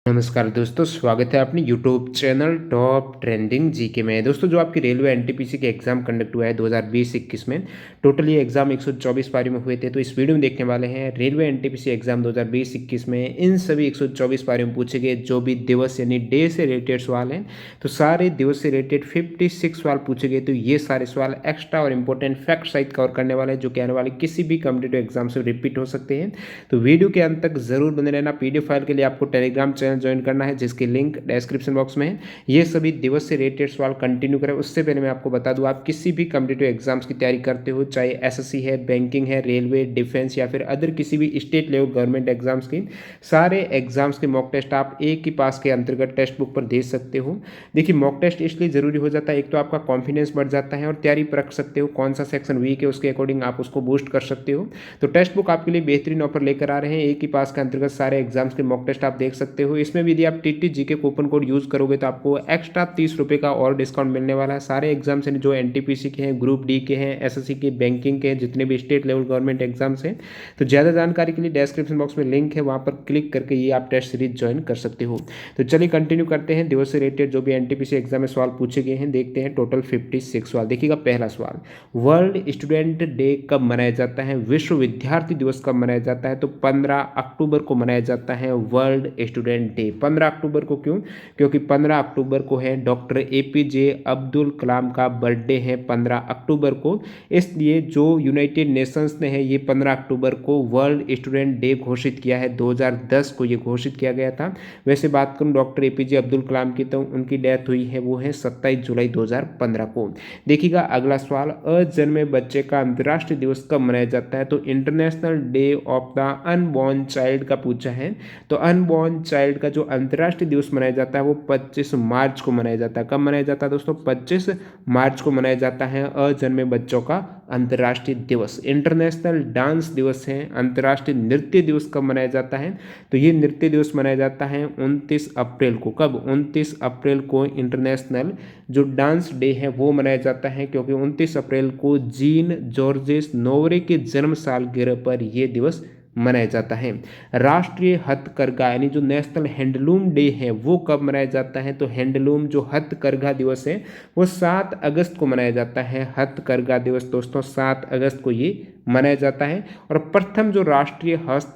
नमस्कार दोस्तों, स्वागत है अपने YouTube channel top trending GK में। दोस्तों, जो आपकी रेलवे एनटीपीसी के एग्जाम कंडक्ट हुआ है 2020-21 में, टोटल ये एग्जाम 124 पारी में हुए थे। तो इस वीडियो में देखने वाले हैं रेलवे एनटीपीसी एग्जाम 2020-21 में इन सभी 124 पारी में पूछे गए जो भी दिवस यानी डे से रिलेटेड सवाल हैं। तो सारे दिवस से रिलेटेड 56 सवाल पूछे गए। तो ये सारे सवाल एक्स्ट्रा और इंपॉर्टेंट फैक्ट सहित कवर करने वाले हैं जो कि आने वाले किसी भी कॉम्पिटिटिव एग्जाम से रिपीट हो सकते हैं। तो वीडियो के अंत तक जरूर बने रहना। पीडीएफ फाइल के लिए आपको टेलीग्राम चैनल ज्वाइन करना है जिसकी लिंक डिस्क्रिप्शन बॉक्स में है। ये सभी दिवस से रिलेटेड सवाल कंटिन्यू करें। उससे पहले मैं आपको बता दूं, आप किसी भी कॉम्पिटिटिव एग्जाम्स की तैयारी करते हो, चाहे एसएससी है, बैंकिंग है, रेलवे, डिफेंस या फिर अदर किसी भी स्टेट लेवल गवर्नमेंट एग्जाम्स की, सारे एग्जाम्स के मॉक टेस्ट आप एक ही पास के अंतर्गत टेक्स्ट बुक पर दे सकते हो। देखिए, मॉक टेस्ट इसलिए जरूरी हो जाता है, एक तो आपका कॉन्फिडेंस बढ़ जाता है और तैयारी परख सकते हो कौन सा सेक्शन वीक है, उसके अकॉर्डिंग आप उसको बूस्ट कर सकते हो। तो टेक्स्ट बुक आपके लिए बेहतरीन ऑफर लेकर आ रहे हैं। एक ही पास के अंतर्गत सारे एग्जाम्स के मॉक टेस्ट आप देख सकते हो। इसमें भी यदि आप टीटी के कूपन कोड यूज करोगे तो आपको एक्स्ट्रा 30 रुपये का और डिस्काउंट मिलने वाला है। सारे एग्जाम्स हैं जो एनटीपीसी के हैं, ग्रुप डी के हैं, एसएससी के, बैंकिंग के हैं, जितने भी स्टेट लेवल गवर्नमेंट एग्जाम्स हैं। तो ज़्यादा जानकारी के लिए डिस्क्रिप्शन बॉक्स में लिंक है, वहाँ पर क्लिक करके ये आप टेस्ट सीरीज ज्वाइन कर सकते हो। तो चलिए कंटिन्यू करते हैं। दिवस से रिलेटेड जो भी एनटीपीसी एग्जाम में सवाल पूछे गए हैं, देखते हैं। टोटल 56 सवाल। देखिएगा, पहला सवाल, वर्ल्ड स्टूडेंट डे कब मनाया जाता है? विश्व विद्यार्थी दिवस कब मनाया जाता है? तो 15 अक्टूबर को मनाया जाता है वर्ल्ड स्टूडेंट डे। 15 अक्टूबर को क्यों? क्योंकि 15 अक्टूबर को है डॉक्टर एपीजे अब्दुल कलाम का बर्थडे है 15 अक्टूबर को। इसलिए जो यूनाइटेड नेशंस ने है ये 15 अक्टूबर को वर्ल्ड स्टूडेंट डे घोषित किया है। 2010 को ये घोषित किया गया था। वैसे बात करूं डॉक्टर एपीजे अब्दुल कलाम की, तो उनकी डेथ हुई है वो है 27 जुलाई 2015 को। देखिएगा अगला सवाल, अजन्मे बच्चे का अंतर्राष्ट्रीय दिवस कब मनाया जाता है? तो international Day of the unborn child का पूछा है। तो अनबॉर्न चाइल्ड का जो अंतर्राष्ट्रीय दिवस मनाया जाता है वो 25 मार्च को मनाया जाता है। कब मनाया जाता है दोस्तों? 25 मार्च को मनाया जाता है अजन्मे बच्चों का अंतर्राष्ट्रीय दिवस। इंटरनेशनल डांस दिवस है। अंतर्राष्ट्रीय नृत्य दिवस कब मनाया जाता है? तो ये नृत्य दिवस मनाया जाता है 29 अप्रैल को। कब? 29 अप्रैल को इंटरनेशनल जो डांस डे है वो मनाया जाता है, क्योंकि 29 अप्रैल को जीन जॉर्जेस नोवरे के जन्म सालगिरह पर यह दिवस मनाया जाता है। राष्ट्रीय हथकरघा यानी जो नेशनल हैंडलूम डे है वो कब मनाया जाता है? तो हैंडलूम जो हथकरघा दिवस है वो 7 अगस्त को मनाया जाता है। हथकरघा दिवस दोस्तों 7 अगस्त को ये मनाया जाता है। और प्रथम जो राष्ट्रीय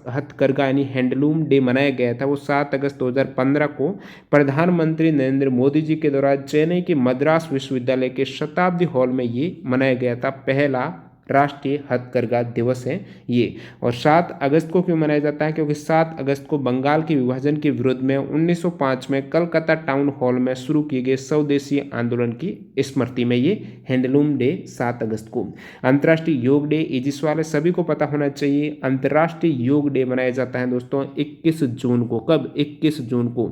हथकरघा यानी हैंडलूम डे मनाया गया था वो 7 अगस्त 2015 को प्रधानमंत्री नरेंद्र मोदी जी के द्वारा चेन्नई के मद्रास विश्वविद्यालय के शताब्दी हॉल में ये मनाया गया था। पहला राष्ट्रीय हथकरघा दिवस है ये। और 7 अगस्त को क्यों मनाया जाता है? क्योंकि 7 अगस्त को बंगाल के विभाजन के विरोध में 1905 में कलकत्ता टाउन हॉल में शुरू किए गए स्वदेशी आंदोलन की स्मृति में ये हैंडलूम डे 7 अगस्त को। अंतर्राष्ट्रीय योग डे इजी सवाल है, सभी को पता होना चाहिए। अंतर्राष्ट्रीय योग डे मनाया जाता है दोस्तों 21 जून को। कब? 21 जून को।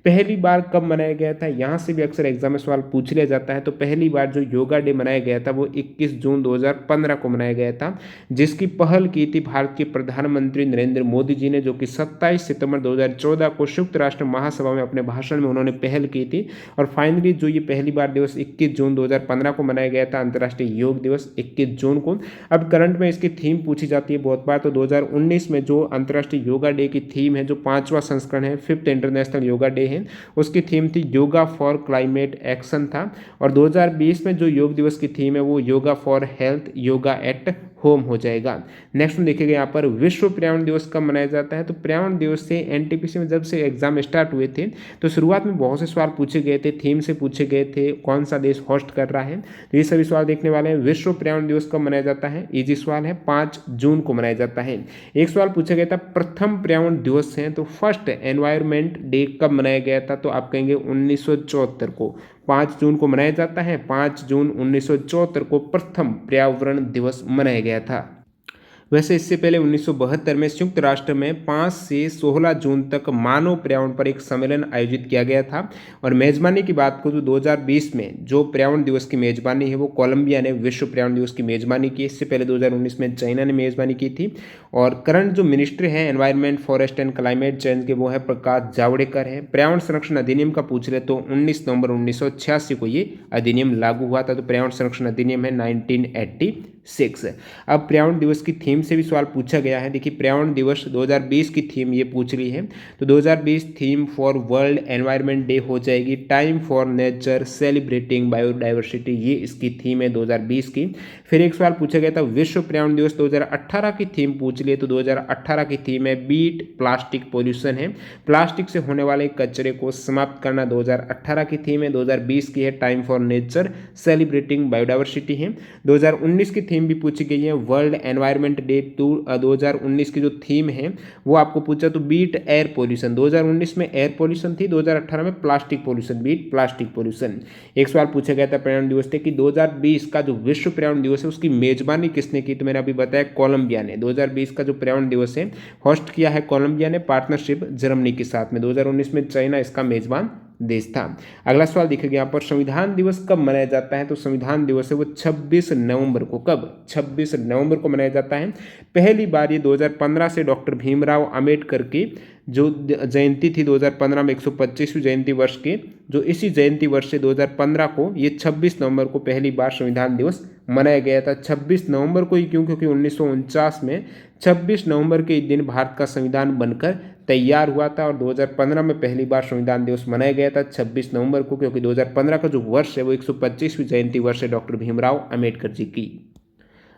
पहली बार कब मनाया गया था? यहाँ से भी अक्सर एग्जाम में सवाल पूछ लिया जाता है। तो पहली बार जो योगा डे मनाया गया था वो 21 जून 2015 को मनाया गया था, जिसकी पहल की थी भारत के प्रधानमंत्री नरेंद्र मोदी जी ने, जो कि 27 सितंबर 2014 को संयुक्त राष्ट्र महासभा में अपने भाषण में उन्होंने पहल की थी। और फाइनली जो ये पहली बार दिवस 21 जून 2015 को मनाया गया था, अंतर्राष्ट्रीय योग दिवस 21 जून को। अब करंट में इसकी थीम पूछी जाती है बहुत बार। तो 2019 में जो अंतर्राष्ट्रीय योगा डे की थीम है, जो 5वां संस्करण है, 5th इंटरनेशनल योगा डे है, उसकी थीम थी योगा फॉर क्लाइमेट एक्शन था। और 2020 में जो योग दिवस की थीम है वो yoga for health, yoga at home हो जाएगा। नेक्स्ट में देखिएगा यहाँ पर विश्व पर्यावरण दिवस कब मनाया जाता है? तो पर्यावरण दिवस से एनटीपीसी में जब से एग्जाम स्टार्ट हुए थे तो शुरुआत में बहुत से सवाल पूछे गए थे, थीम से पूछे गए थे, कौन सा देश होस्ट कर रहा है, तो ये सभी सवाल देखने वाले हैं। विश्व पर्यावरण दिवस कब मनाया जाता है? इजी सवाल है, 5 जून को मनाया जाता है। एक सवाल पूछा गया था प्रथम पर्यावरण दिवस है तो फर्स्ट एनवायरमेंट डे कब मनाया गया था? तो आप कहेंगे 1974 को। 5 जून को मनाया जाता है। 5 जून 1974 को प्रथम पर्यावरण दिवस मनाया गया था। वैसे इससे पहले 1972 में संयुक्त राष्ट्र में 5 से 16 जून तक मानव पर्यावरण पर एक सम्मेलन आयोजित किया गया था। और मेजबानी की बात करूँ तो 2020 में जो पर्यावरण दिवस की मेजबानी है वो कोलंबिया ने विश्व पर्यावरण दिवस की मेजबानी की। इससे पहले 2019 में चाइना ने मेजबानी की थी। और करंट जो मिनिस्टर है environment, forest and climate change के वो है प्रकाश जावड़ेकर है। पर्यावरण संरक्षण अधिनियम का पूछ रहे तो 19 नवंबर 1986 को ये अधिनियम लागू हुआ था। तो पर्यावरण संरक्षण अधिनियम है 1986। 6। अब पर्यावरण दिवस की थीम से भी सवाल पूछा गया है। देखिए पर्यावरण दिवस 2020 की थीम ये पूछ रही है, तो 2020 theme for world environment day हो जाएगी time for nature celebrating biodiversity, ये इसकी थीम है 2020 की। फिर एक सवाल पूछा गया था विश्व पर्यावरण दिवस 2018 की थीम पूछ लिए, तो 2018 की थीम है बीट प्लास्टिक पोल्यूशन है, प्लास्टिक से होने वाले कचरे को समाप्त करना 2018 की थीम है। 2020 की है time for nature celebrating biodiversity है। 2019 की थीम भी पूछी गई है वर्ल्ड एनवायरनमेंट डे 2019 की जो थीम है वो आपको पूछा तो बीट एयर पोल्यूशन, 2019 में एयर पोल्यूशन थी, 2018 में plastic pollution, beat plastic pollution. एक सवाल पूछा गया था पर्यावरण दिवस से कि 2020 का जो विश्व पर्यावरण दिवस है उसकी मेजबानी किसने की, तो मैंने अभी बताया कोलंबिया ने। 2020 का जो पर्यावरण दिवस है होस्ट किया है कोलंबिया ने पार्टनरशिप जर्मनी के साथ में। 2019 में चाइना इसका मेजबान देश था। अगला सवाल देखिए यहाँ पर संविधान दिवस कब मनाया जाता है, तो संविधान दिवस है वो 26 नवंबर को, कब 26 नवंबर को मनाया जाता है। पहली बार ये 2015 से डॉक्टर भीमराव अंबेडकर की जो जयंती थी 2015 में 125वीं जयंती वर्ष की, जो इसी जयंती वर्ष से 2015 को ये 26 नवंबर को पहली बार संविधान दिवस मनाया गया था। 26 नवंबर को ही क्यों, क्योंकि 1949 में 26 नवंबर के दिन भारत का संविधान बनकर तैयार हुआ था और 2015 में पहली बार संविधान दिवस मनाया गया था 26 नवंबर को, क्योंकि 2015 का जो वर्ष है वो 125वीं जयंती वर्ष है डॉक्टर भीमराव अंबेडकर जी की।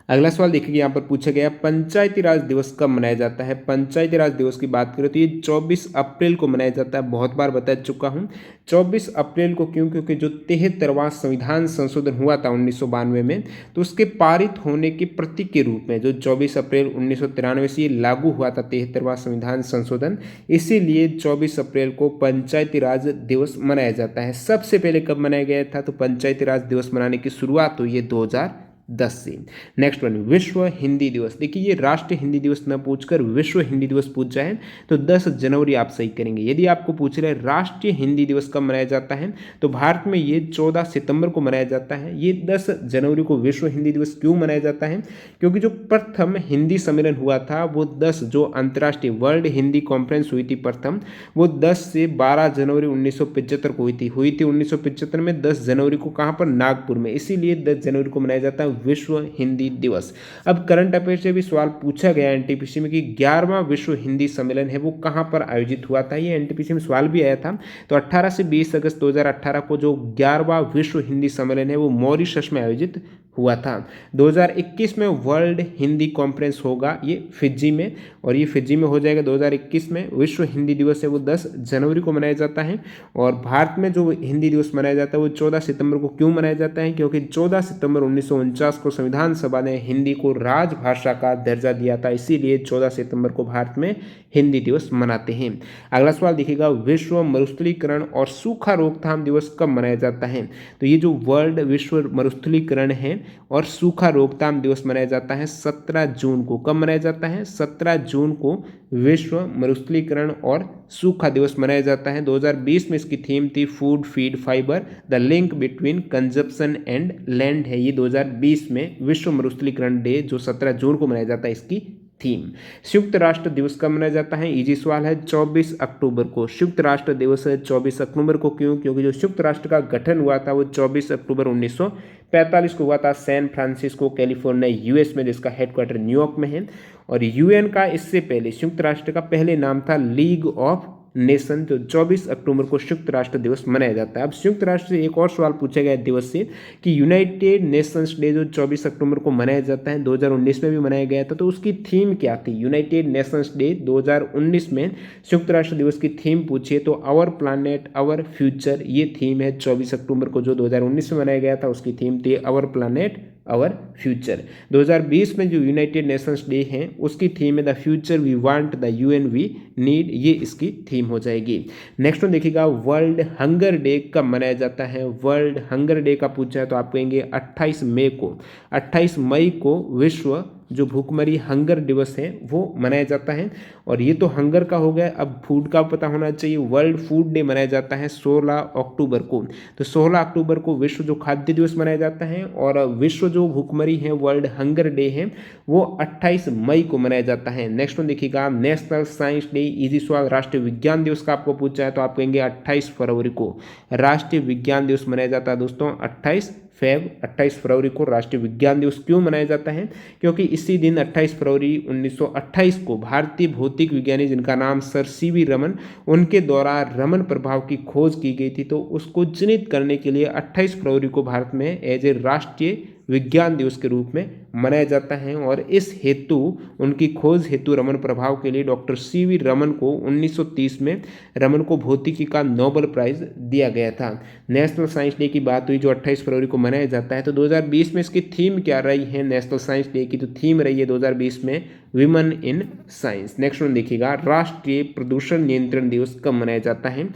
अगला सवाल देखिए यहाँ पर पूछा गया पंचायती राज दिवस कब मनाया जाता है। पंचायती राज दिवस की बात करें तो ये 24 अप्रैल को मनाया जाता है, बहुत बार बता चुका हूँ 24 अप्रैल को। क्यों, क्योंकि जो 73वां संविधान संशोधन हुआ था 1992 में, तो उसके पारित होने के प्रतीक के रूप में जो 24 अप्रैल 1993 से ये लागू हुआ था 73वां संविधान संशोधन, इसीलिए 24 अप्रैल को पंचायती राज दिवस मनाया जाता है। सबसे पहले कब मनाया गया था, तो पंचायती राज दिवस मनाने की शुरुआत हुई है 2010 से। नेक्स्ट वन विश्व हिंदी दिवस। देखिए ये राष्ट्रीय हिंदी दिवस न पूछकर विश्व हिंदी दिवस पूछ जाए तो 10 जनवरी आप सही करेंगे। यदि आपको पूछ रहे राष्ट्रीय हिंदी दिवस कब मनाया जाता है, तो भारत में ये 14 सितंबर को मनाया जाता है। ये 10 जनवरी को विश्व हिंदी दिवस क्यों मनाया जाता है, क्योंकि जो प्रथम हिंदी सम्मेलन हुआ था वो 10 जो अंतर्राष्ट्रीय वर्ल्ड हिंदी कॉन्फ्रेंस हुई थी प्रथम, वो 10 से 12 जनवरी 1975 को हुई थी 1975 में 10 जनवरी को, कहाँ पर, नागपुर में, इसीलिए 10 जनवरी को मनाया जाता है विश्व हिंदी दिवस। अब करंट अफेयर से भी सवाल पूछा गया एनटीपीसी में कि 11वां विश्व हिंदी सम्मेलन है वो कहां पर आयोजित हुआ था। ये एनटीपीसी में सवाल भी आया था। तो 18 से 20 अगस्त 2018 को जो 11वां विश्व हिंदी सम्मेलन है वो मॉरिशस में आयोजित हुआ था। 2021 में वर्ल्ड हिंदी कॉन्फ्रेंस होगा ये फिजी में, और ये फिजी में हो जाएगा 2021 में। विश्व हिंदी दिवस है वो 10 जनवरी को मनाया जाता है। और भारत में जो हिंदी दिवस मनाया जाता है वो 14 सितंबर को क्यों मनाया जाता है, क्योंकि 14 सितंबर 1949 को संविधान सभा ने हिंदी को राजभाषा का दर्जा दिया था, इसीलिए 14 सितंबर को भारत में हिंदी दिवस मनाते हैं। अगला सवाल देखिएगा विश्व मरुस्थलीकरण और सूखा रोकथाम दिवस कब मनाया जाता है। तो ये जो वर्ल्ड विश्व मरुस्थलीकरण है और सूखा रोकथाम दिवस मनाया जाता है 17 जून को। कब मनाया जाता है, 17 जून को विश्व मरुस्थलीकरण और सूखा दिवस मनाया जाता है। 2020 में इसकी थीम थी food feed fibre the link between consumption and land है। ये 2020 में विश्व मरुस्थलीकरण डे जो 17 जून को मनाया जाता है इसकी थीम। संयुक्त राष्ट्र दिवस कब मनाया जाता है, इजी सवाल है, 24 अक्टूबर को। संयुक्त राष्ट्र दिवस है 24 अक्टूबर को, क्यों, क्योंकि जो संयुक्त राष्ट्र का गठन हुआ था वो 24 अक्टूबर 1945 को हुआ था सैन फ्रांसिस्को कैलिफोर्निया यूएस में, जिसका हेडक्वार्टर न्यूयॉर्क में है। और यूएन का इससे पहले संयुक्त राष्ट्र का पहले नाम था लीग ऑफ नेशन, जो 24 अक्टूबर को संयुक्त राष्ट्र दिवस मनाया जाता है। अब संयुक्त राष्ट्र से एक और सवाल पूछा गया दिवस से कि यूनाइटेड नेशंस डे जो 24 अक्टूबर को मनाया जाता है 2019 में भी मनाया गया था, तो उसकी थीम क्या थी। यूनाइटेड नेशंस डे 2019 में संयुक्त राष्ट्र दिवस की थीम पूछिए तो आवर प्लानेट आवर फ्यूचर ये थीम है। 24 अक्टूबर को जो 2019 में मनाया गया था उसकी थीम थी आवर प्लानेट आवर फ्यूचर। 2020 में जो यूनाइटेड नेशंस डे है उसकी थीम है the future we want the UN we need, ये इसकी थीम हो जाएगी। नेक्स्ट वन देखिएगा वर्ल्ड हंगर डे कब मनाया जाता है। वर्ल्ड हंगर डे का पूछा है तो आप कहेंगे 28 मई को। 28 मई को विश्व जो भूखमरी हंगर दिवस है वो मनाया जाता है। और ये तो हंगर का हो गया, अब फूड का पता होना चाहिए। वर्ल्ड फूड डे मनाया जाता है 16 अक्टूबर को। तो 16 अक्टूबर को विश्व जो खाद्य दिवस मनाया जाता है, और विश्व जो भूखमरी है वर्ल्ड हंगर डे है वो 28 मई को मनाया जाता है। नेक्स्ट वन देखिएगा नेशनल साइंस डे, इजी सवाल, राष्ट्रीय विज्ञान दिवस का आपको पूछा है तो आप कहेंगे 28 फरवरी को राष्ट्रीय विज्ञान दिवस मनाया जाता है दोस्तों, 28 28 फरवरी को राष्ट्रीय विज्ञान दिवस क्यों मनाया जाता है? क्योंकि इसी दिन 28 फरवरी 1928 को भारतीय भौतिक विज्ञानी जिनका नाम सर सीवी रमन, उनके द्वारा रमन प्रभाव की खोज की गई थी। तो उसको चिन्हित करने के लिए 28 फरवरी को भारत में एज ए राष्ट्रीय विज्ञान दिवस के रूप में मनाया जाता है। और इस हेतु उनकी खोज हेतु रमन प्रभाव के लिए डॉक्टर सीवी रमन को 1930 में रमन को भौतिकी का नोबेल प्राइज दिया गया था। नेशनल साइंस डे की बात हुई जो 28 फरवरी को मनाया जाता है। तो 2020 में इसकी थीम क्या रही है? नेशनल साइंस डे की तो थीम रही है 2020 में women in science. Next one देखिएगा, राष्ट्रीय प्रदूषण नियंत्रण दिवस कब मनाया जाता है?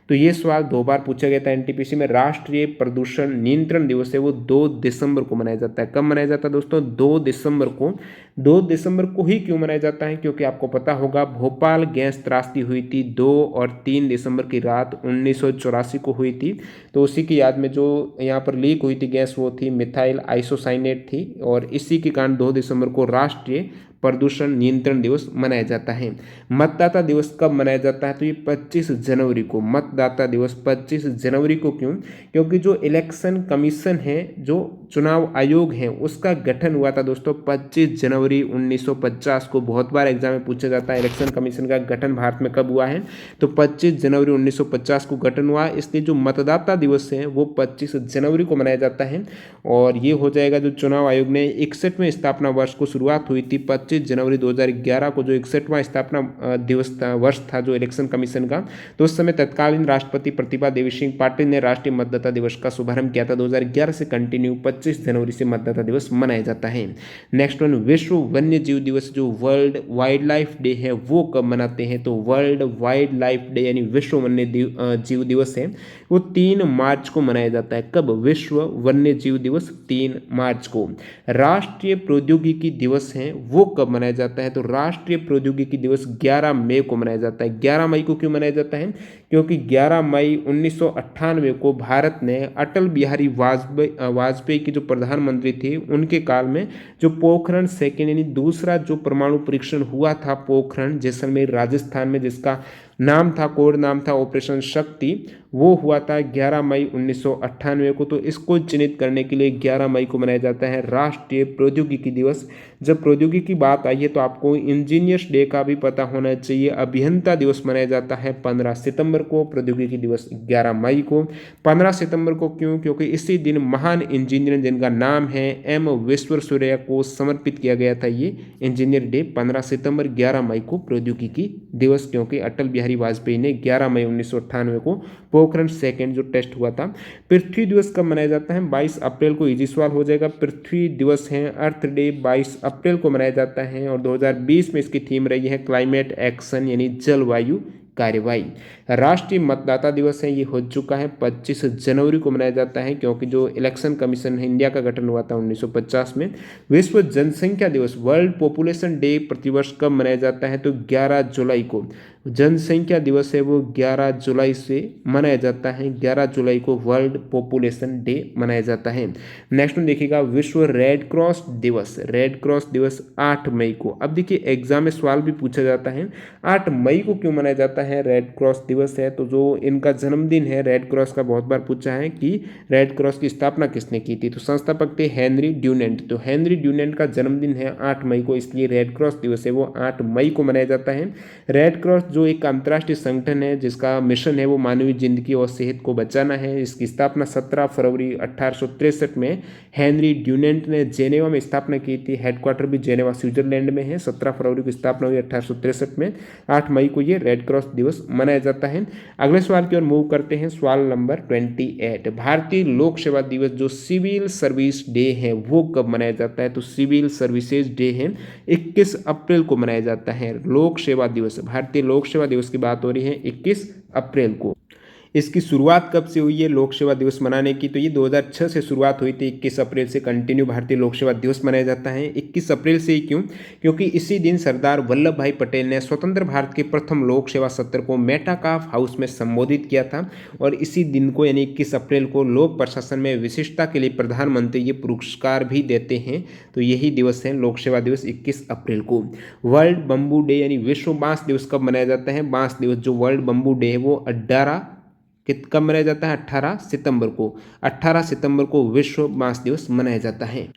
तो ये सवाल 2 बार पूछा गया था एनटीपीसी में। राष्ट्रीय प्रदूषण नियंत्रण दिवस है वो 2 दिसंबर को मनाया जाता है। कब मनाया जाता है दोस्तों? 2 दिसंबर को। 2 दिसंबर को ही क्यों मनाया जाता है? क्योंकि आपको पता होगा भोपाल गैस त्रासदी हुई थी 2 और 3 दिसंबर की रात 1984 को हुई थी। तो उसी की याद में जो यहाँ पर लीक हुई थी गैस वो थी मिथाइल आइसोसाइनेट थी। और इसी के कारण 2 दिसंबर को राष्ट्रीय प्रदूषण नियंत्रण दिवस मनाया जाता है। मतदाता दिवस कब मनाया जाता है? तो ये 25 जनवरी को। मतदाता दिवस 25 जनवरी को क्यों? क्योंकि जो इलेक्शन कमीशन है, जो चुनाव आयोग है, उसका गठन हुआ था दोस्तों 25 जनवरी 1950 को। बहुत बार एग्जाम में पूछा जाता है इलेक्शन कमीशन का गठन भारत में कब हुआ है? तो 25 जनवरी 1950 को गठन हुआ। इसलिए जो मतदाता दिवस है वो 25 जनवरी को मनाया जाता है। और ये हो जाएगा जो चुनाव आयोग ने 61वें स्थापना वर्ष को शुरुआत हुई थी 25 जनवरी 2011 को, जो 61वां स्थापना दिवस था, वर्ष था जो इलेक्शन कमीशन का। तो उस समय तत्कालीन राष्ट्रपति प्रतिभा देवी सिंह पाटिल ने राष्ट्रीय मतदाता दिवस का शुभारंभ किया था। 2011 से कंटिन्यू 25 जनवरी से मतदाता दिवस मनाया जाता है। नेक्स्ट वन, विश्व वन्य जीव दिवस जो वर्ल्ड वाइल्ड लाइफ डे है वो कब मनाते हैं? तो वर्ल्ड वाइल्ड लाइफ डे यानी विश्व वन्य जीव दिवस है वो 3 मार्च को मनाया जाता है। कब? विश्व वन्य जीव दिवस 3 मार्च को। राष्ट्रीय प्रौद्योगिकी दिवस है वो कब मनाया जाता है? तो राष्ट्रीय प्रौद्योगिकी दिवस 11 मई को मनाया जाता है। 11 मई को क्यों मनाया जाता है? क्योंकि 11 मई 1998 को भारत ने अटल बिहारी वाजपेयी की जो प्रधानमंत्री थे उनके काल में जो पोखरण सेकेंड यानी दूसरा जो परमाणु परीक्षण हुआ था पोखरण जैसलमेर राजस्थान में, जिसका नाम था, कोड नाम था ऑपरेशन शक्ति, वो हुआ था 11 मई 1998 को। तो इसको चिन्हित करने के लिए 11 मई को मनाया जाता है राष्ट्रीय प्रौद्योगिकी दिवस। जब प्रौद्योगिकी की बात आई है तो आपको इंजीनियर्स डे का भी पता होना चाहिए। अभियंता दिवस मनाया जाता है 15 सितंबर को, प्रौद्योगिकी दिवस 11 मई को। 15 सितंबर को क्यों? क्योंकि इसी दिन महान इंजीनियर जिनका नाम है एम विश्वेश्वरैया को समर्पित किया गया था ये इंजीनियर डे 15 सितंबर 11 मई को प्रौद्योगिकी दिवस, क्योंकि अटल बिहारी वाजपेयी ने 11 मई 1998 को पोखरण सेकेंड जो टेस्ट हुआ था। पृथ्वी दिवस कब मनाया जाता है? 22 अप्रैल को। इजी सवाल हो जाएगा। पृथ्वी दिवस है अर्थ डे 22 अप्रैल को मनाया जाता है। और 2020 में इसकी थीम रही है क्लाइमेट एक्शन यानी जलवायु कार्यवाही। राष्ट्रीय मतदाता दिवस है ये हो चुका है 25 जनवरी को मनाया जाता है, क्योंकि जो इलेक्शन कमीशन है इंडिया का गठन हुआ था 1950 में। विश्व जनसंख्या दिवस वर्ल्ड पॉपुलेशन डे प्रतिवर्ष कब मनाया जाता है? तो 11 जुलाई को। जनसंख्या दिवस है वो 11 जुलाई से मनाया जाता है। 11 जुलाई को वर्ल्ड पॉपुलेशन डे मनाया जाता है। नेक्स्ट में देखिएगा विश्व रेड क्रॉस दिवस। रेड क्रॉस दिवस 8 मई को। अब देखिए एग्जाम में सवाल भी पूछा जाता है 8 मई को क्यों मनाया जाता है रेड क्रॉस दिवस है? तो जो इनका जन्मदिन है रेड क्रॉस का, बहुत बार पूछा है कि रेड क्रॉस की स्थापना किसने की थी? तो संस्थापक थे हेनरी ड्यूनेंट। तो हेनरी ड्यूनेंट का जन्मदिन है 8 मई को, इसलिए रेड क्रॉस दिवस है वो 8 मई को मनाया जाता है। रेड क्रॉस जो एक अंतर्राष्ट्रीय संगठन है जिसका मिशन है वो मानवीय जिंदगी और सेहत को बचाना है। इसकी स्थापना 17 फरवरी 1863 में हेनरी ड्यूनेंट ने जेनेवा में स्थापना की थी। हेडक्वार्टर भी जेनेवा स्विट्जरलैंड में है। 17 फरवरी को स्थापना हुई 1863 में। 8 मई को ये रेड क्रॉस दिवस मनाया जाता है। अगले सवाल की ओर मूव करते हैं। सवाल नंबर 28, भारतीय लोक सेवा दिवस जो सिविल सर्विस डे है वो कब मनाया जाता है? तो सिविल सर्विसेज डे है 21 अप्रैल को मनाया जाता है। लोक सेवा दिवस, भारतीय लोक सेवा दिवस की बात हो रही है 21 अप्रैल को। इसकी शुरुआत कब से हुई है लोक सेवा दिवस मनाने की? तो ये 2006 से शुरुआत हुई थी। 21 अप्रैल से कंटिन्यू भारतीय लोक सेवा दिवस मनाया जाता है। 21 अप्रैल से ही क्यों? क्योंकि इसी दिन सरदार वल्लभ भाई पटेल ने स्वतंत्र भारत के प्रथम लोक सेवा सत्र को मेटाकाफ हाउस में संबोधित किया था। और इसी दिन को यानी 21 अप्रैल को लोक प्रशासन में विशिष्टता के लिए प्रधानमंत्री ये पुरस्कार भी देते हैं। तो यही दिवस है लोक सेवा दिवस 21 अप्रैल को। वर्ल्ड बम्बू डे यानी विश्व बांस दिवस कब मनाया जाता है? बांस दिवस जो वर्ल्ड बम्बू डे है वो 18 कब मनाया जाता है? 18 सितंबर को। 18 सितंबर को विश्व बांस दिवस मनाया जाता है।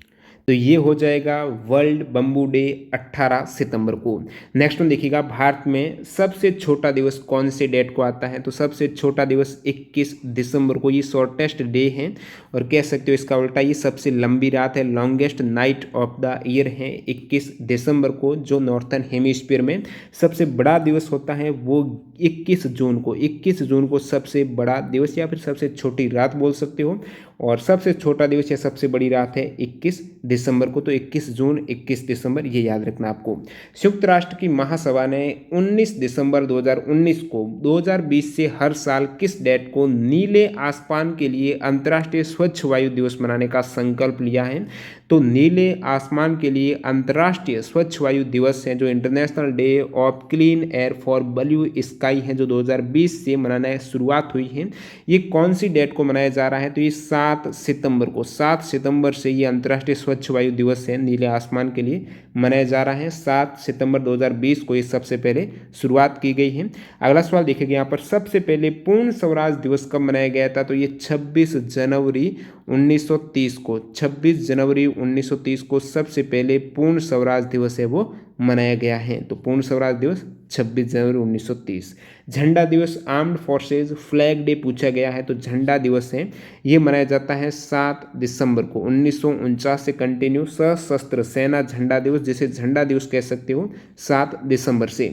तो ये हो जाएगा वर्ल्ड बम्बू डे 18 सितंबर को। नेक्स्ट वन देखिएगा, भारत में सबसे छोटा दिवस कौन से डेट को आता है? तो सबसे छोटा दिवस 21 दिसंबर को, ये शॉर्टेस्ट डे है और कह सकते हो इसका उल्टा ये सबसे लंबी रात है, longest night of the year है 21 दिसंबर को। जो नॉर्थन हेमिस्फीयर में सबसे बड़ा दिवस होता है वो 21 जून को। 21 जून को सबसे बड़ा दिवस या फिर सबसे छोटी रात बोल सकते हो, और सबसे छोटा दिवस या सबसे बड़ी रात है 21 दिसंबर को। तो 21 जून 21 दिसंबर ये याद रखना आपको। संयुक्त राष्ट्र की महासभा ने 19 दिसंबर 2019 को 2020 से हर साल किस डेट को नीले आसमान के लिए अंतर्राष्ट्रीय स्वच्छ वायु दिवस मनाने का संकल्प लिया है? तो नीले आसमान के लिए अंतर्राष्ट्रीय स्वच्छ वायु दिवस है जो international Day of clean air for blue sky है, जो 2020 से मनाने शुरुआत हुई है। ये कौन सी डेट को मनाया जा रहा है? तो ये 7 सितंबर को, 7 सितंबर से ये अंतर्राष्ट्रीय स्वच्छ वायु दिवस है नीले आसमान के लिए मनाया जा रहा है। 7 सितंबर 2020 को ये सबसे पहले शुरुआत की गई है। अगला सवाल देखिएगा यहाँ पर, सबसे पहले पूर्ण स्वराज दिवस कब मनाया गया था? तो ये 26 जनवरी 1930 को, 26 जनवरी 1930 को सबसे पहले पूर्ण स्वराज दिवस है वो मनाया गया है। तो पूर्ण स्वराज दिवस 26 जनवरी 1930। झंडा दिवस, आर्म्ड फोर्सेज फ्लैग डे पूछा गया है, तो झंडा दिवस है ये मनाया जाता है 7 दिसंबर को। 1949 से कंटिन्यू सशस्त्र सेना झंडा दिवस, जिसे झंडा दिवस कह सकते हो, 7 दिसंबर से।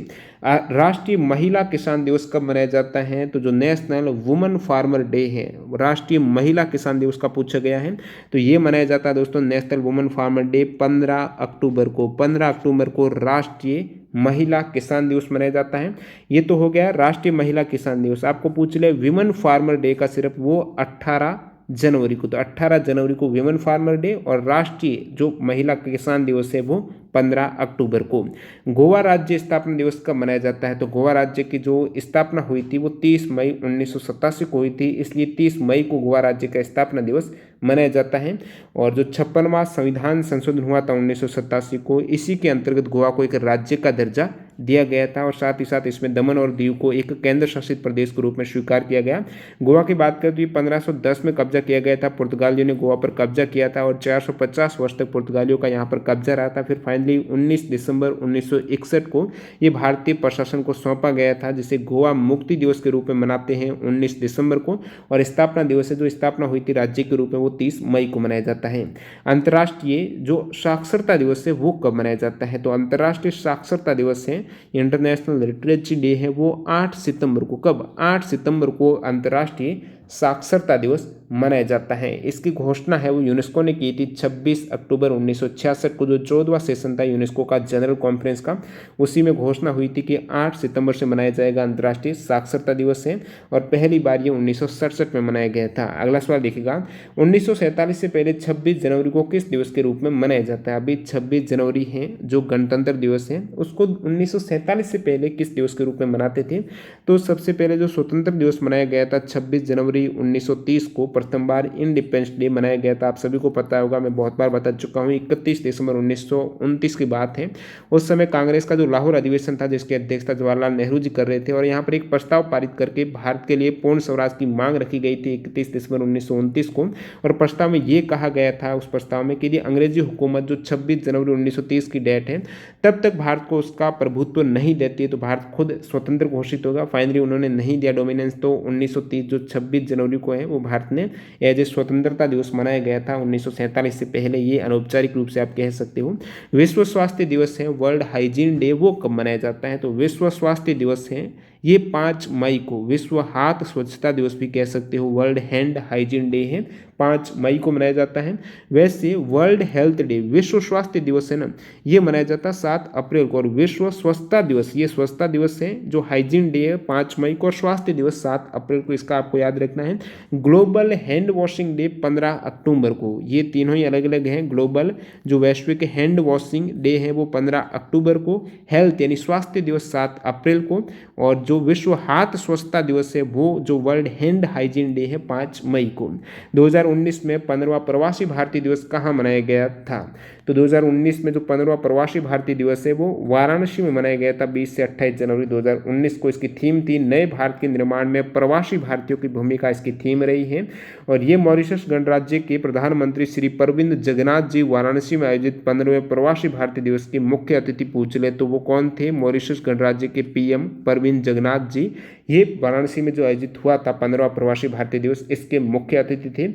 राष्ट्रीय महिला किसान दिवस कब मनाया जाता है? तो जो नेशनल वुमेन फार्मर डे है, राष्ट्रीय महिला किसान दिवस का पूछा गया है, तो ये मनाया जाता है दोस्तों नेशनल वुमेन फार्मर डे 15 अक्टूबर को। 15 अक्टूबर को राष्ट्रीय महिला किसान दिवस मनाया जाता है। ये तो हो गया राष्ट्रीय महिला किसान दिवस। आपको पूछ ले विमेन फार्मर डे का सिर्फ, वो 18 जनवरी को। तो 18 जनवरी को विमेन फार्मर डे, और राष्ट्रीय जो महिला किसान दिवस है वो 15 अक्टूबर को। गोवा राज्य स्थापना दिवस कब मनाया जाता है? तो गोवा राज्य की जो स्थापना हुई थी वो 30 मई 1987 को हुई थी, इसलिए 30 मई को गोवा राज्य का स्थापना दिवस मनाया जाता है। और जो 56वां संविधान संशोधन हुआ था 1987 को, इसी के अंतर्गत गोवा को एक राज्य का दर्जा दिया गया था, और साथ ही साथ इसमें दमन और दीव को एक केंद्र शासित प्रदेश के रूप में स्वीकार किया गया। गोवा की बात करें तो ये 1510 में कब्जा किया गया था, पुर्तगालियों ने गोवा पर कब्जा किया था और 450 वर्ष तक पुर्तगालियों का यहाँ पर कब्जा रहा था। फिर फाइनली 19 दिसंबर 1961 को ये भारतीय प्रशासन को सौंपा गया था, जिसे गोवा मुक्ति दिवस के रूप में मनाते हैं 19 दिसंबर को। और स्थापना दिवस है, जो स्थापना हुई थी राज्य के रूप में, वो 30 मई को मनाया जाता है। अंतर्राष्ट्रीय जो साक्षरता दिवस है वो कब मनाया जाता है? तो अंतर्राष्ट्रीय साक्षरता दिवस है, इंटरनेशनल लिटरेसी डे है, वो 8 सितंबर को। कब? 8 सितंबर को अंतर्राष्ट्रीय साक्षरता दिवस मनाया जाता है। इसकी घोषणा है वो यूनेस्को ने की थी 26 अक्टूबर 1966 को, जो 14वां सेशन था यूनेस्को का जनरल कॉन्फ्रेंस का, उसी में घोषणा हुई थी कि 8 सितंबर से मनाया जाएगा अंतर्राष्ट्रीय साक्षरता दिवस है, और पहली बार ये 1967 में मनाया गया था। अगला सवाल देखिएगा, 1947 से पहले 26 जनवरी को किस दिवस के रूप में मनाया जाता है? अभी 26 जनवरी है जो गणतंत्र दिवस है, उसको 1947 से पहले किस दिवस के रूप में मनाते थे? तो सबसे पहले जो स्वतंत्र दिवस मनाया गया था 26 जनवरी 1930 को, प्रथम बार इंडिपेंडेंस डे मनाया गया था। आप सभी को पता होगा, मैं बहुत बार बता चुका हूँ। 31 दिसंबर 1929 की बात है। उस समय कांग्रेस का जो लाहौर अधिवेशन था, जिसकी अध्यक्षता जवाहरलाल नेहरू जी कर रहे थे, और यहाँ पर एक प्रस्ताव पारित करके भारत के लिए पूर्ण स्वराज की मांग रखी गई थी 31 दिसंबर 1929 को। और प्रस्ताव में ये कहा गया था, उस प्रस्ताव में, कि यदि अंग्रेजी हुकूमत जो 26 जनवरी 1930 की डेट है तब तक भारत को उसका प्रभुत्व नहीं देती है तो भारत खुद स्वतंत्र घोषित होगा। फाइनली उन्होंने नहीं दिया डोमिनेंस, तो 1930 जो 26 जनवरी को है वो भारत ने एज ए स्वतंत्रता दिवस मनाया गया था 1947 से पहले। ये अनौपचारिक रूप से आप कह सकते हो। विश्व स्वास्थ्य दिवस है, वर्ल्ड हाइजीन डे, वो कब मनाया जाता है? तो विश्व स्वास्थ्य दिवस है ये 5 मई को। विश्व हाथ स्वच्छता दिवस भी कह सकते हो, वर्ल्ड हैंड हाइजीन डे है, 5 मई को मनाया जाता है। वैसे वर्ल्ड हेल्थ डे, विश्व स्वास्थ्य दिवस है ना, ये मनाया जाता है 7 अप्रैल को। और विश्व स्वच्छता दिवस, ये स्वच्छता दिवस है जो हाइजीन डे है 5 मई को, और स्वास्थ्य दिवस 7 अप्रैल को, इसका आपको याद रखना है। ग्लोबल हैंड वॉशिंग डे 15 अक्टूबर को। ये तीनों ही अलग अलग हैं। ग्लोबल जो वैश्विक हैंड वॉशिंग डे है वो 15 अक्टूबर को, हेल्थ यानी स्वास्थ्य दिवस 7 अप्रैल को, और जो विश्व हाथ स्वच्छता दिवस है वो जो वर्ल्ड हैंड हाइजीन डे है 5 मई को। 2019 में 15वां प्रवासी भारतीय दिवस कहाँ मनाया गया था? तो 2019 में जो 15वां प्रवासी भारतीय दिवस है वो वाराणसी में मनाया गया था 20 से 28 जनवरी 2019 को। इसकी थीम थी नए भारत के निर्माण में प्रवासी भारतीयों की भूमिका, इसकी थीम रही है। और ये मॉरिशस गणराज्य के प्रधानमंत्री श्री प्रविंद जगन्नाथ जी वाराणसी में आयोजित 15वें प्रवासी भारतीय दिवस के मुख्य अतिथि पूछ ले तो वो कौन थे? मॉरिशस गणराज्य के पीएम प्रविंद जगन्नाथ जी। ये वाराणसी में जो आयोजित हुआ था 15वां प्रवासी भारतीय दिवस, इसके मुख्य अतिथि थे।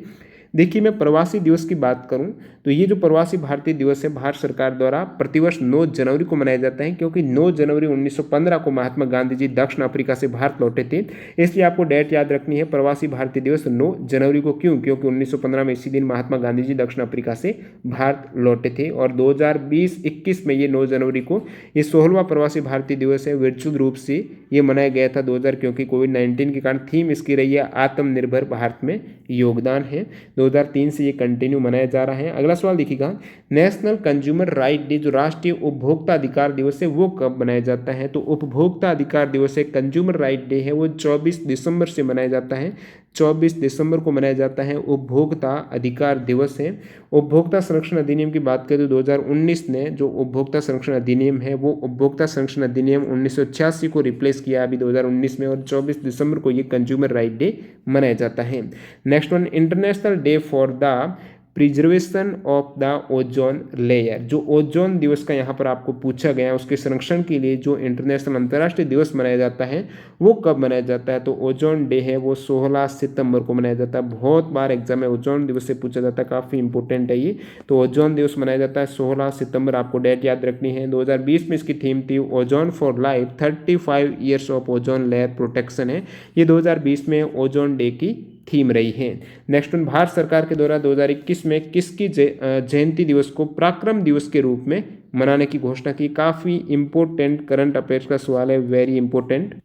देखिए, मैं प्रवासी दिवस की बात करूं तो ये जो प्रवासी भारतीय दिवस है भारत सरकार द्वारा प्रतिवर्ष 9 जनवरी को मनाया जाता है, क्योंकि 9 जनवरी 1915 को महात्मा गांधी जी दक्षिण अफ्रीका से भारत लौटे थे। इसलिए आपको डेट याद रखनी है, प्रवासी भारतीय दिवस 9 जनवरी को। क्यों? क्योंकि 1915 में इसी दिन महात्मा गांधी जी दक्षिण अफ्रीका से भारत लौटे थे। और 2020-21 में ये 9 जनवरी को ये 16वां प्रवासी भारतीय दिवस है। वर्चुअल रूप से ये मनाया गया था 2000, क्योंकि कोविड-19 के कारण थीम इसकी रही है आत्मनिर्भर भारत में योगदान है। 2003 से ये कंटिन्यू मनाया जा रहा है। अगला सवाल देखिएगा, नेशनल कंज्यूमर राइट डे जो राष्ट्रीय उपभोक्ता अधिकार दिवस है वो कब मनाया जाता है? तो उपभोक्ता अधिकार दिवस है, कंज्यूमर राइट डे है, वो 24 दिसंबर से मनाया जाता है। 24 दिसंबर को मनाया जाता है उपभोक्ता अधिकार दिवस है। उपभोक्ता संरक्षण अधिनियम की बात करें तो 2019 ने जो उपभोक्ता संरक्षण अधिनियम है वो उपभोक्ता संरक्षण अधिनियम 1986 को रिप्लेस किया अभी 2019 में, और 24 दिसंबर को ये कंज्यूमर राइट डे मनाया जाता है। Next one, international day for the preservation of the ozone layer. जो ओजोन दिवस का यहाँ पर आपको पूछा गया, उसके संरक्षण के लिए जो इंटरनेशनल अंतर्राष्ट्रीय दिवस मनाया जाता है वो कब मनाया जाता है? तो ओजोन डे है वो 16 सितंबर को मनाया जाता है। बहुत बार एग्जाम में ओजोन दिवस से पूछा जाता है, काफ़ी इंपॉर्टेंट है ये। तो ओजोन दिवस मनाया जाता है 16 सितंबर, आपको डेट याद रखनी है। 2020 में इसकी थीम थी ozone for life, 35 years of ozone layer protection है। ये 2020 में ओजोन डे की थीम रही है। नेक्स्ट वन, भारत सरकार के द्वारा 2021 में किसकी जयंती दिवस को पराक्रम दिवस के रूप में मनाने की घोषणा की? काफ़ी इंपॉर्टेंट करंट अफेयर्स का सवाल है, वेरी इंपॉर्टेंट।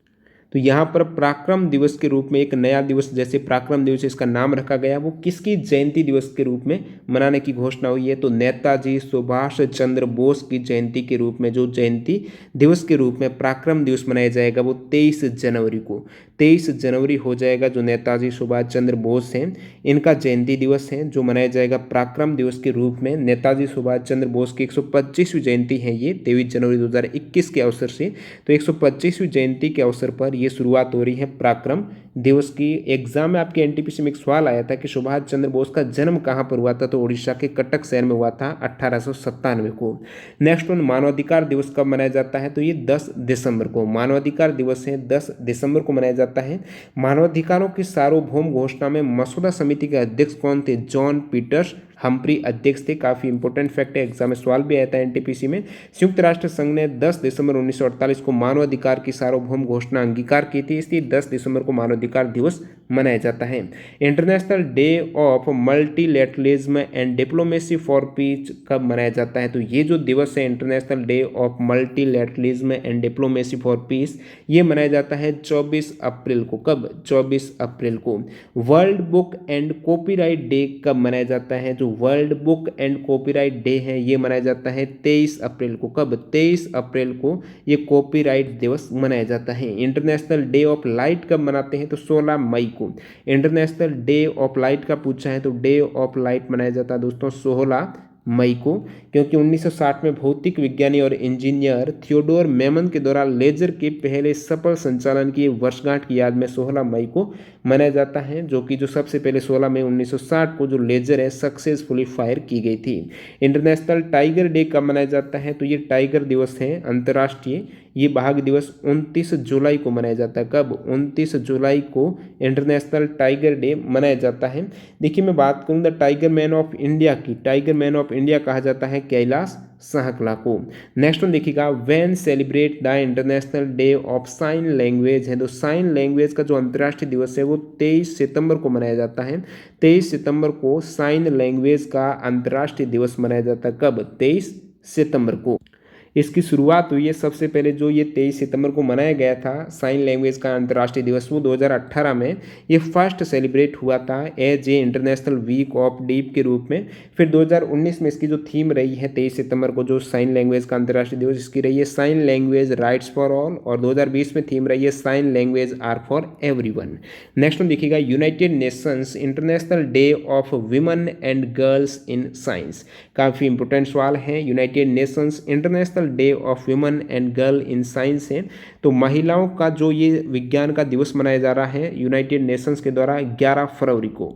तो यहाँ पर पराक्रम दिवस के रूप में एक नया दिवस, जैसे पराक्रम दिवस इसका नाम रखा गया, वो किसकी जयंती दिवस के रूप में मनाने की घोषणा हुई है? तो नेताजी सुभाष चंद्र बोस की जयंती के रूप में जो जयंती दिवस के रूप में पराक्रम दिवस मनाया जाएगा वो 23 जनवरी को, 23 जनवरी हो जाएगा। जो नेताजी सुभाष चंद्र बोस हैं इनका जयंती दिवस है जो मनाया जाएगा पराक्रम दिवस के रूप में। नेताजी सुभाष चंद्र बोस की 125वीं जयंती है ये 23 जनवरी 2021 के अवसर से। तो 125वीं जयंती के अवसर पर ये शुरुआत हो रही है पराक्रम दिवस की। एग्जाम में आपके एनटीपीसी में एक सवाल आया था कि सुभाष चंद्र बोस का जन्म कहाँ पर हुआ था? तो उड़ीसा के कटक शहर में हुआ था 1897 को। नेक्स्ट वन, मानवाधिकार दिवस कब मनाया जाता है? तो ये 10 दिसंबर को मानवाधिकार दिवस है, 10 दिसंबर को मनाया जाता है। मानवाधिकारों की सार्वभौम घोषणा में मसौदा समिति के अध्यक्ष कौन थे? जॉन पीटर्स हम्फ्री अध्यक्ष थे। काफी इंपॉर्टेंट फैक्ट है, एग्जाम में सवाल भी आया था एनटीपीसी में। संयुक्त राष्ट्र संघ ने 10 दिसंबर 1948 को मानवाधिकार की सार्वभौम घोषणा अंगीकार की थी, इसलिए 10 दिसंबर को मानवाधिकार दिवस मनाया जाता है। International Day of multilateralism and diplomacy for piece कब मनाया जाता है? तो ये जो दिवस है international Day of multilateralism and diplomacy for piece, ये मनाया जाता है 24 अप्रैल को। कब? 24 अप्रैल को। World book and copyright day कब मनाया जाता है? जो world book and copyright day है ये मनाया जाता है 23 अप्रैल को। कब? 23 अप्रैल को ये कॉपीराइट दिवस मनाया जाता है। इंटरनेशनल डे ऑफ लाइट कब मनाते हैं? तो 16 मई को। इंटरनेशनल डे ऑफ लाइट का पूछा है तो डे ऑफ लाइट मनाया जाता है दोस्तों 16 मई को, क्योंकि 1960 में भौतिक विज्ञानी और इंजीनियर थियोडोर मेमन के द्वारा लेजर के पहले सफल संचालन की वर्षगांठ की याद में 16 मई को मनाया जाता है, जो कि जो सबसे पहले 16 मई 1960 को जो लेजर है सक्सेसफुली फायर की गई थी। इंटरनेशनल टाइगर डे कब मनाया जाता है? तो ये टाइगर दिवस है अंतर्राष्ट्रीय, ये बाघ दिवस 29 जुलाई को मनाया जाता है। कब? 29 जुलाई को इंटरनेशनल टाइगर डे मनाया जाता है। देखिए, मैं बात करूँ the tiger man of India की, टाइगर मैन ऑफ इंडिया कहा जाता है कैलाश सहकला को। नेक्स्ट वन देखिएगा, when celebrate the international Day of sine language है। तो साइन लैंग्वेज का जो अंतर्राष्ट्रीय दिवस है वो 23 सितंबर को मनाया जाता है। 23 सितंबर को साइन लैंग्वेज का अंतर्राष्ट्रीय दिवस मनाया जाता है। कब? 23 सितंबर को। इसकी शुरुआत हुई है सबसे पहले जो ये 23 सितंबर को मनाया गया था साइन लैंग्वेज का अंतर्राष्ट्रीय दिवस, वो 2018 में ये फर्स्ट सेलिब्रेट हुआ था as a international week of deaf के रूप में। फिर 2019 में इसकी जो थीम रही है 23 सितंबर को जो साइन लैंग्वेज का अंतर्राष्ट्रीय दिवस, इसकी रही है sign language rights for all, और 2020 में थीम रही है sign language are for everyone. Next में देखिएगा United Nations International Day of Women and Girls in Science. काफ़ी इंपॉर्टेंट सवाल है। United Nations International Day of Women and Girl in Science है, तो महिलाओं का जो ये विज्ञान का दिवस मनाया जा रहा है यूनाइटेड नेशंस के द्वारा 11 फरवरी को।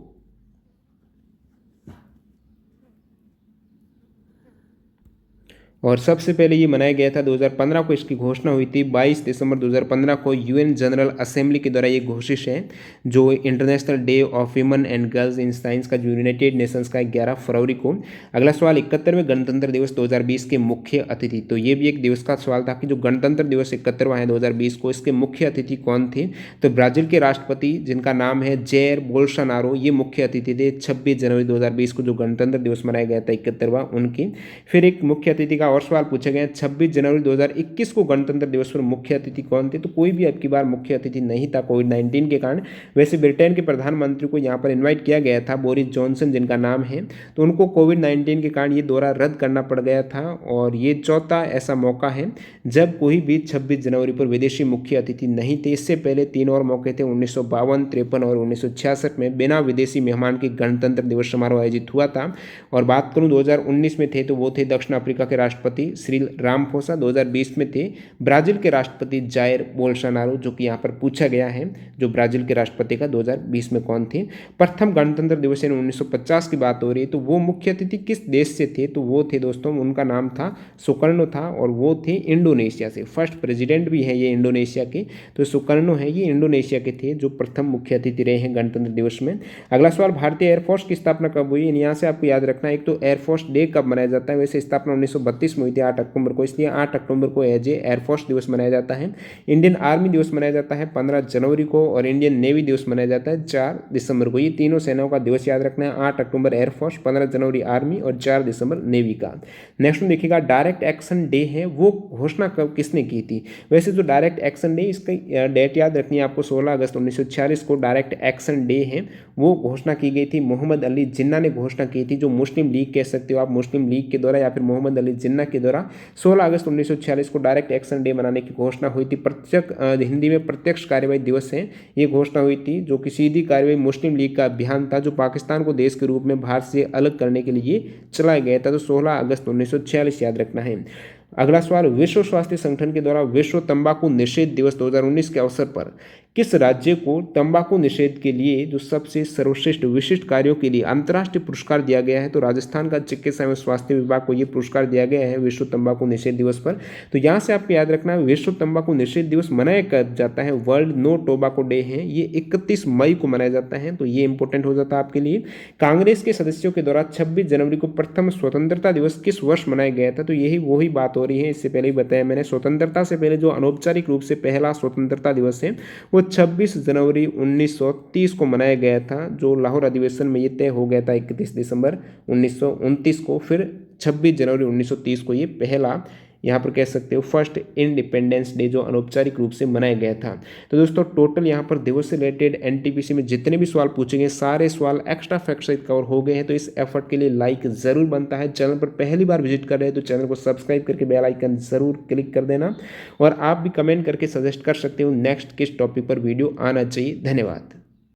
और सबसे पहले ये मनाया गया था 2015 को, इसकी घोषणा हुई थी 22 दिसंबर 2015 को यूएन जनरल असेंबली के द्वारा ये घोषित है जो international Day of Women and Girls in science का जो यूनाइटेड नेशंस का 11 फरवरी को। अगला सवाल 71वें गणतंत्र दिवस 2020 के मुख्य अतिथि, तो ये भी एक दिवस का सवाल था कि जो गणतंत्र दिवस 71वां है 2020 को, इसके मुख्य अतिथि कौन थे? तो ब्राजील के राष्ट्रपति जिनका नाम है जैर बोल्सोनारो, ये मुख्य अतिथि थे 26 जनवरी 2020 को जो गणतंत्र दिवस मनाया गया था 71वां उनकी। फिर एक मुख्य अतिथि का और सवाल पूछे गए 26 जनवरी 2021 को गणतंत्र दिवस पर मुख्य अतिथि कौन थे? तो कोई भी अब की बार मुख्य अतिथि नहीं था कोविड-19 के कारण। वैसे ब्रिटेन के प्रधानमंत्री को यहाँ पर इनवाइट किया गया था, बोरिस जॉनसन जिनका नाम है, तो उनको कोविड-19 के कारण ये दौरा रद्द करना पड़ गया था। और ये चौथा ऐसा मौका है जब कोई भी 26 जनवरी पर विदेशी मुख्य अतिथि नहीं थे। इससे पहले 3 और मौके थे 1952, 53 और 1966 में बिना विदेशी मेहमान के गणतंत्र दिवस समारोह आयोजित हुआ था। और बात करूं 2019 में थे तो वो थे दक्षिण अफ्रीका के राष्ट्रपति सिरिल रामाफोसा, 2020 में थे ब्राजील के राष्ट्रपति जायर बोल्सोनारो, जो कि यहाँ पर पूछा गया है जो ब्राजील के राष्ट्रपति का 2020 में कौन थे। प्रथम गणतंत्र दिवस 1950 की बात हो रही है, तो वो मुख्य अतिथि किस देश से थे? तो वो थे दोस्तों, उनका नाम था सुकर्णो था और वो थे इंडोनेशिया से। फर्स्ट प्रेसिडेंट भी है ये इंडोनेशिया के, तो सुकर्णो है ये इंडोनेशिया के थे जो प्रथम मुख्य अतिथि रहे हैं गणतंत्र दिवस में। अगला सवाल भारतीय एयरफोर्स की स्थापना कब हुई? यहाँ से आपको याद रखना है, एक तो एयरफोर्स डे कब मनाया जाता है, वैसे स्थापना 1932 में हुई थी 8 अक्टूबर को, इसलिए 8 अक्टूबर को एज ए एयरफोर्स दिवस मनाया जाता है। इंडियन आर्मी दिवस मनाया जाता है 15 जनवरी को और इंडियन नेवी दिवस मनाया जाता है 4 दिसंबर को। ये तीनों सेनाओं का दिवस याद रखना है, 8 अक्टूबर एयरफोर्स, 15 जनवरी आर्मी और 4 दिसंबर नेवी का। नेक्स्ट में देखिएगा डायरेक्ट एक्शन डे है, वो घोषणा कब किसने की थी? वैसे जो डायरेक्ट एक्शन डे, इसका डेट याद रखनी है आपको, 16 अगस्त 1946 को डायरेक्ट एक्शन डे है, वो घोषणा की गई थी। मोहम्मद अली जिन्ना ने घोषणा की थी, जो मुस्लिम लीग कह सकते हो आप, मुस्लिम लीग के द्वारा या फिर मोहम्मद अली जिन्ना के द्वारा 16 अगस्त 1946 को डायरेक्ट एक्शन डे मनाने की घोषणा हुई थी। हिंदी में प्रत्यक्ष कार्यवाही दिवस है, ये घोषणा हुई थी, जो कि सीधी कार्यवाही मुस्लिम लीग का अभियान था जो पाकिस्तान को देश के रूप में भारत से अलग करने के लिए चलाया गया था। तो 16 अगस्त 1946 याद रखना है। अगला सवाल विश्व स्वास्थ्य संगठन के द्वारा विश्व तंबाकू निषेध दिवस 2019 के अवसर पर किस राज्य को तंबाकू निषेध के लिए जो सबसे सर्वश्रेष्ठ विशिष्ट कार्यों के लिए अंतर्राष्ट्रीय पुरस्कार दिया गया है? तो राजस्थान का चिकित्सा एवं स्वास्थ्य विभाग को यह पुरस्कार दिया गया है विश्व तंबाकू निषेध दिवस पर। तो यहाँ से आपको याद रखना है विश्व तंबाकू निषेध दिवस मनाया कब जाता है? वर्ल्ड नो टोबाको डे है, ये 31 मई को मनाया जाता है, तो ये इंपॉर्टेंट हो जाता है आपके लिए। कांग्रेस के सदस्यों के द्वारा 26 जनवरी को प्रथम स्वतंत्रता दिवस किस वर्ष मनाया गया था? तो यही वही बात हो रही है, इससे पहले ही बताया मैंने, स्वतंत्रता से पहले जो अनौपचारिक रूप से पहला स्वतंत्रता दिवस है वो 26 जनवरी 1930 को मनाया गया था, जो लाहौर अधिवेशन में ये तय हो गया था 31 दिसंबर 1929 को। फिर 26 जनवरी 1930 को ये पहला, यहाँ पर कह सकते हो फर्स्ट इंडिपेंडेंस डे जो अनौपचारिक रूप से मनाया गया था। तो दोस्तों टोटल यहाँ पर दिवस से रिलेटेड एनटीपीसी में जितने भी सवाल पूछे गए सारे सवाल एक्स्ट्रा फैक्ट सहित कवर हो गए हैं। तो इस एफर्ट के लिए लाइक जरूर बनता है। चैनल पर पहली बार विजिट कर रहे हैं तो चैनल को सब्सक्राइब करके बेल आइकन जरूर क्लिक कर देना, और आप भी कमेंट करके सजेस्ट कर सकते हो नेक्स्ट किस टॉपिक पर वीडियो आना चाहिए। धन्यवाद।